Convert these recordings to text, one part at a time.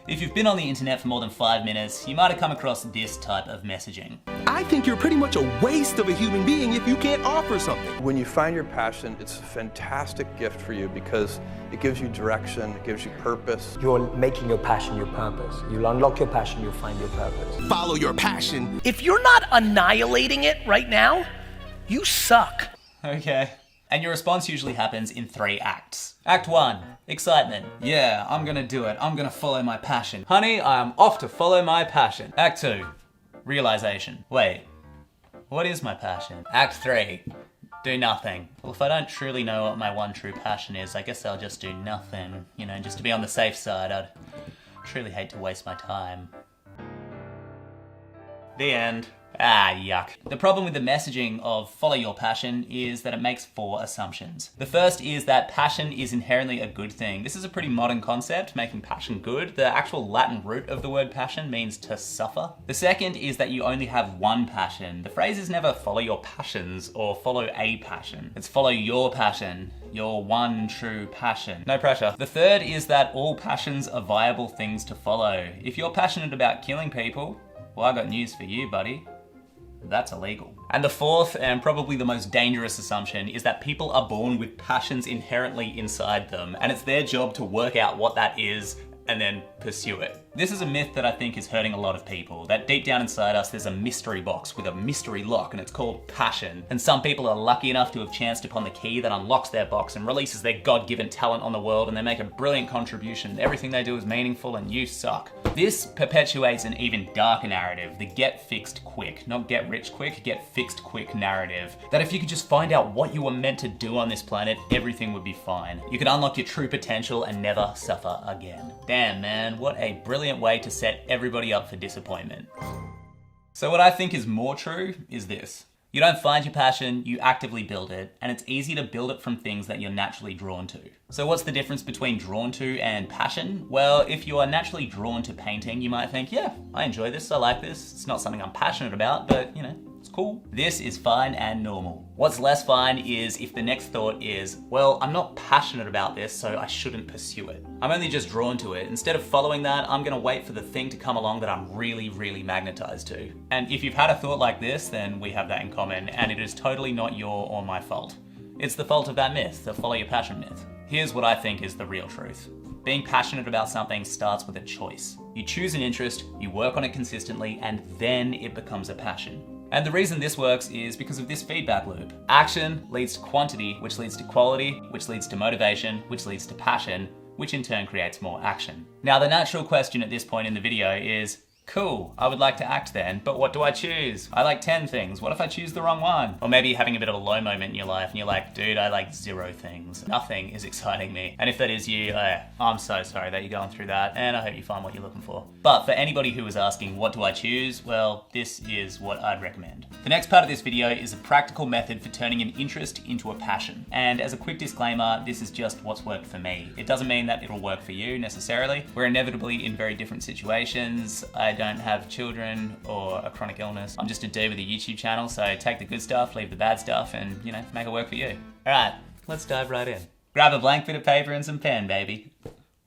If you've been on the internet for more than 5 minutes, you might have come across this type of messaging. I think you're pretty much a waste of a human being if you can't offer something. When you find your passion, it's a fantastic gift for you because it gives you direction, it gives you purpose. You're making your passion your purpose. You'll unlock your passion, you'll find your purpose. Follow your passion. If you're not annihilating it right now, you suck. Okay. And your response usually happens in 3 acts. Act 1, excitement. Yeah, I'm gonna do it. I'm gonna follow my passion. Honey, I am off to follow my passion. Act 2, realization. Wait, what is my passion? Act 3, do nothing. Well, if I don't truly know what my one true passion is, I guess I'll just do nothing. You know, just to be on the safe side. I'd truly hate to waste my time. The end. Ah, yuck. The problem with the messaging of follow your passion is that it makes 4 assumptions. The first is that passion is inherently a good thing. This is a pretty modern concept, making passion good. The actual Latin root of the word passion means to suffer. The second is that you only have one passion. The phrase is never follow your passions or follow a passion. It's follow your passion, your one true passion. No pressure. The third is that all passions are viable things to follow. If you're passionate about killing people, well, I got news for you, buddy. That's illegal. And the fourth, and probably the most dangerous assumption, is that people are born with passions inherently inside them, and it's their job to work out what that is and then pursue it. This is a myth that I think is hurting a lot of people, that deep down inside us there's a mystery box with a mystery lock and it's called passion. And some people are lucky enough to have chanced upon the key that unlocks their box and releases their God-given talent on the world, and they make a brilliant contribution. Everything they do is meaningful and you suck. This perpetuates an even darker narrative, the get fixed quick, not get rich quick, get fixed quick narrative. That if you could just find out what you were meant to do on this planet, everything would be fine. You could unlock your true potential and never suffer again. Damn, man, what a brilliant way to set everybody up for disappointment. So what I think is more true is this. You don't find your passion, you actively build it, and it's easy to build it from things that you're naturally drawn to. So what's the difference between drawn to and passion? Well, if you are naturally drawn to painting, you might think, yeah, I enjoy this, I like this. It's not something I'm passionate about, but you know, it's cool. This is fine and normal. What's less fine is if the next thought is, well, I'm not passionate about this, so I shouldn't pursue it. I'm only just drawn to it. Instead of following that, I'm gonna wait for the thing to come along that I'm really, really magnetized to. And if you've had a thought like this, then we have that in common, and it is totally not your or my fault. It's the fault of that myth, the follow your passion myth. Here's what I think is the real truth. Being passionate about something starts with a choice. You choose an interest, you work on it consistently, and then it becomes a passion. And the reason this works is because of this feedback loop. Action leads to quantity, which leads to quality, which leads to motivation, which leads to passion, which in turn creates more action. Now, the natural question at this point in the video is, cool, I would like to act then, but what do I choose? I like 10 things. What if I choose the wrong one? Or maybe you're having a bit of a low moment in your life and you're like, dude, I like 0 things. Nothing is exciting me. And if that is you, I'm so sorry that you're going through that, and I hope you find what you're looking for. But for anybody who is asking, what do I choose? Well, this is what I'd recommend. The next part of this video is a practical method for turning an interest into a passion. And as a quick disclaimer, this is just what's worked for me. It doesn't mean that it'll work for you necessarily. We're inevitably in very different situations. I don't have children or a chronic illness. I'm just a dude with a YouTube channel, so take the good stuff, leave the bad stuff, and you know, make it work for you. All right, let's dive right in. Grab a blank bit of paper and some pen, baby.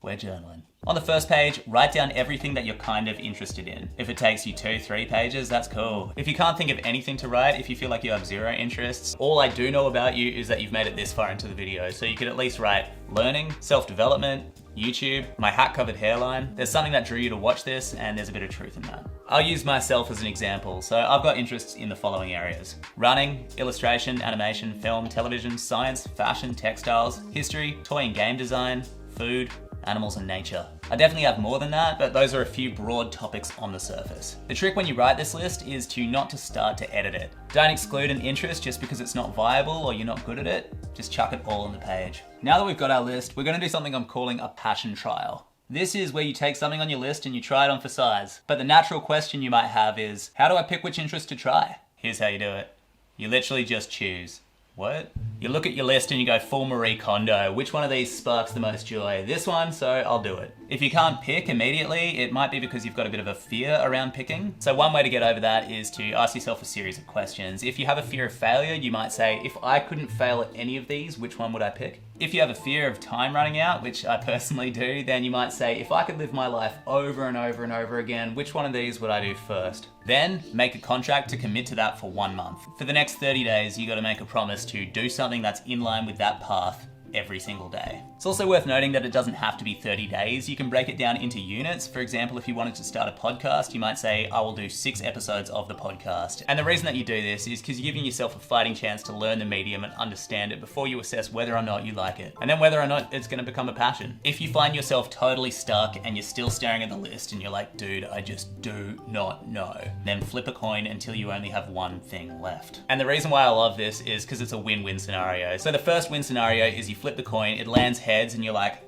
We're journaling. On the first page, write down everything that you're kind of interested in. If it takes you 2-3 pages, that's cool. If you can't think of anything to write, if you feel like you have 0 interests, all I do know about you is that you've made it this far into the video, so you could at least write learning, self-development, YouTube, my hat-covered hairline. There's something that drew you to watch this, and there's a bit of truth in that. I'll use myself as an example. So I've got interests in the following areas: running, illustration, animation, film, television, science, fashion, textiles, history, toy and game design, food, animals and nature. I definitely have more than that, but those are a few broad topics on the surface. The trick when you write this list is not to start to edit it. Don't exclude an interest just because it's not viable or you're not good at it. Just chuck it all on the page. Now that we've got our list, we're gonna do something I'm calling a passion trial. This is where you take something on your list and you try it on for size. But the natural question you might have is, how do I pick which interest to try? Here's how you do it. You literally just choose. What? You look at your list and you go full Marie Kondo. Which one of these sparks the most joy? This one, so I'll do it. If you can't pick immediately, it might be because you've got a bit of a fear around picking. So one way to get over that is to ask yourself a series of questions. If you have a fear of failure, you might say, if I couldn't fail at any of these, which one would I pick? If you have a fear of time running out, which I personally do, then you might say, if I could live my life over and over and over again, which one of these would I do first? Then make a contract to commit to that for 1 month. For the next 30 days, you gotta make a promise to do something that's in line with that path every single day. It's also worth noting that it doesn't have to be 30 days. You can break it down into units. For example, if you wanted to start a podcast, you might say, I will do 6 episodes of the podcast. And the reason that you do this is because you're giving yourself a fighting chance to learn the medium and understand it before you assess whether or not you like it. And then whether or not it's gonna become a passion. If you find yourself totally stuck and you're still staring at the list and you're like, dude, I just do not know, then flip a coin until you only have one thing left. And the reason why I love this is because it's a win-win scenario. So the first win scenario is you flip the coin, it lands heads, and you're like,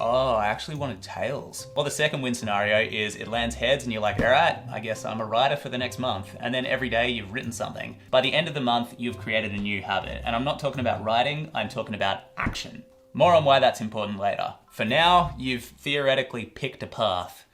oh, I actually wanted tails. Well, the second win scenario is it lands heads and you're like, all right, I guess I'm a writer for the next month. And then every day you've written something. By the end of the month, you've created a new habit. And I'm not talking about writing, I'm talking about action. More on why that's important later. For now, you've theoretically picked a path.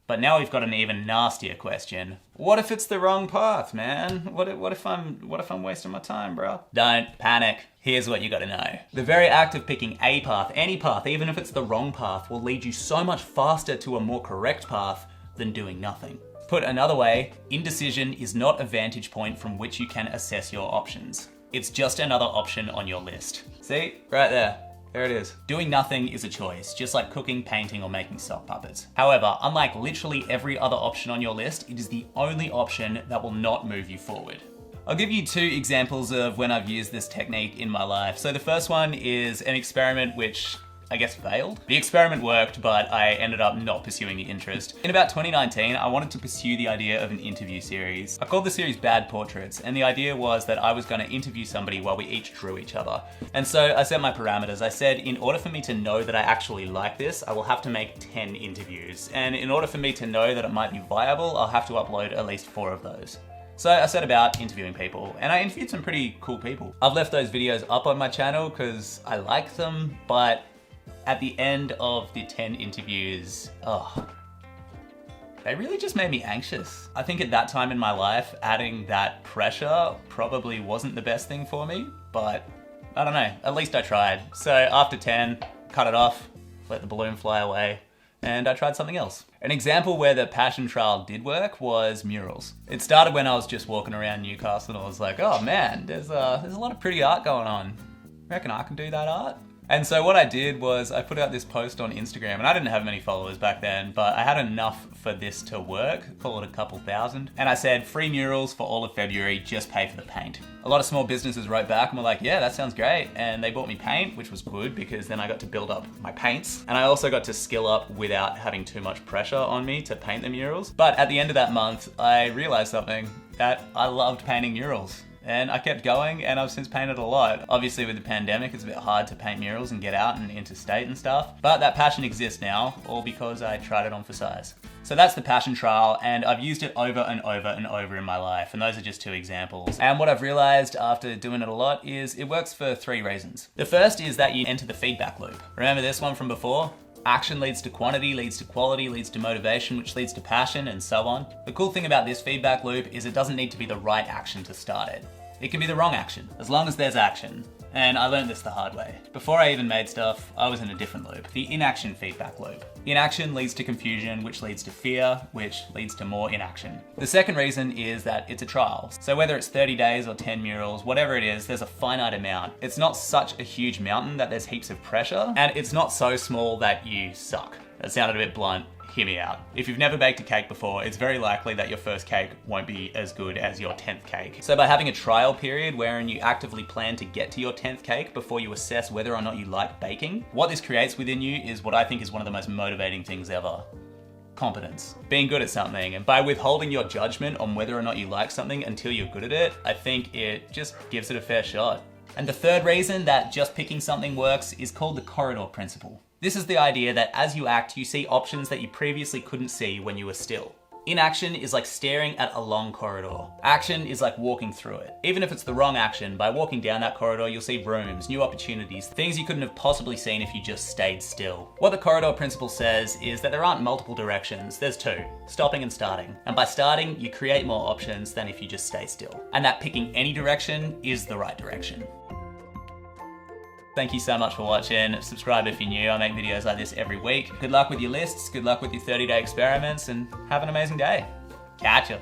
But now we've got an even nastier question. What if it's the wrong path, man? What if I'm wasting my time, bro? Don't panic. Here's what you gotta know. The very act of picking a path, any path, even if it's the wrong path, will lead you so much faster to a more correct path than doing nothing. Put another way, indecision is not a vantage point from which you can assess your options. It's just another option on your list. See? Right there. There it is. Doing nothing is a choice, just like cooking, painting, or making sock puppets. However, unlike literally every other option on your list, it is the only option that will not move you forward. I'll give you 2 examples of when I've used this technique in my life. So the first one is an experiment which I guess failed. The experiment worked, but I ended up not pursuing the interest. In about 2019, I wanted to pursue the idea of an interview series. I called the series Bad Portraits, and the idea was that I was gonna interview somebody while we each drew each other. And so I set my parameters. I said, in order for me to know that I actually like this, I will have to make 10 interviews. And in order for me to know that it might be viable, I'll have to upload at least 4 of those. So I set about interviewing people, and I interviewed some pretty cool people. I've left those videos up on my channel because I like them, but at the end of the 10 interviews, they really just made me anxious. I think at that time in my life, adding that pressure probably wasn't the best thing for me, but I don't know, at least I tried. So after 10, cut it off, let the balloon fly away, and I tried something else. An example where the passion trial did work was murals. It started when I was just walking around Newcastle and I was like, oh man, there's a lot of pretty art going on. Reckon I can do that art? And so what I did was I put out this post on Instagram, and I didn't have many followers back then, but I had enough for this to work, call it a couple thousand. And I said, free murals for all of February, just pay for the paint. A lot of small businesses wrote back and were like, yeah, that sounds great. And they bought me paint, which was good because then I got to build up my paints. And I also got to skill up without having too much pressure on me to paint the murals. But at the end of that month, I realized something, that I loved painting murals. And I kept going, and I've since painted a lot. Obviously with the pandemic, it's a bit hard to paint murals and get out and interstate and stuff, but that passion exists now, all because I tried it on for size. So that's the passion trial, and I've used it over and over and over in my life, and those are just 2 examples. And what I've realized after doing it a lot is it works for 3 reasons. The first is that you enter the feedback loop. Remember this one from before? Action leads to quantity, leads to quality, leads to motivation, which leads to passion, and so on. The cool thing about this feedback loop is it doesn't need to be the right action to start it. It can be the wrong action, as long as there's action. And I learned this the hard way. Before I even made stuff, I was in a different loop, the inaction feedback loop. Inaction leads to confusion, which leads to fear, which leads to more inaction. The second reason is that it's a trial. So whether it's 30 days or 10 murals, whatever it is, there's a finite amount. It's not such a huge mountain that there's heaps of pressure, and it's not so small that you suck. That sounded a bit blunt. Hear me out. If you've never baked a cake before, it's very likely that your first cake won't be as good as your 10th cake. So by having a trial period wherein you actively plan to get to your 10th cake before you assess whether or not you like baking, what this creates within you is what I think is one of the most motivating things ever. Competence. Being good at something. And by withholding your judgment on whether or not you like something until you're good at it, I think it just gives it a fair shot. And the third reason that just picking something works is called the corridor principle. This is the idea that as you act, you see options that you previously couldn't see when you were still. Inaction is like staring at a long corridor. Action is like walking through it. Even if it's the wrong action, by walking down that corridor, you'll see rooms, new opportunities, things you couldn't have possibly seen if you just stayed still. What the corridor principle says is that there aren't multiple directions, there's 2, stopping and starting. And by starting, you create more options than if you just stay still. And that picking any direction is the right direction. Thank you so much for watching. Subscribe if you're new. I make videos like this every week. Good luck with your lists, good luck with your 30-day experiments, and have an amazing day. Catch ya.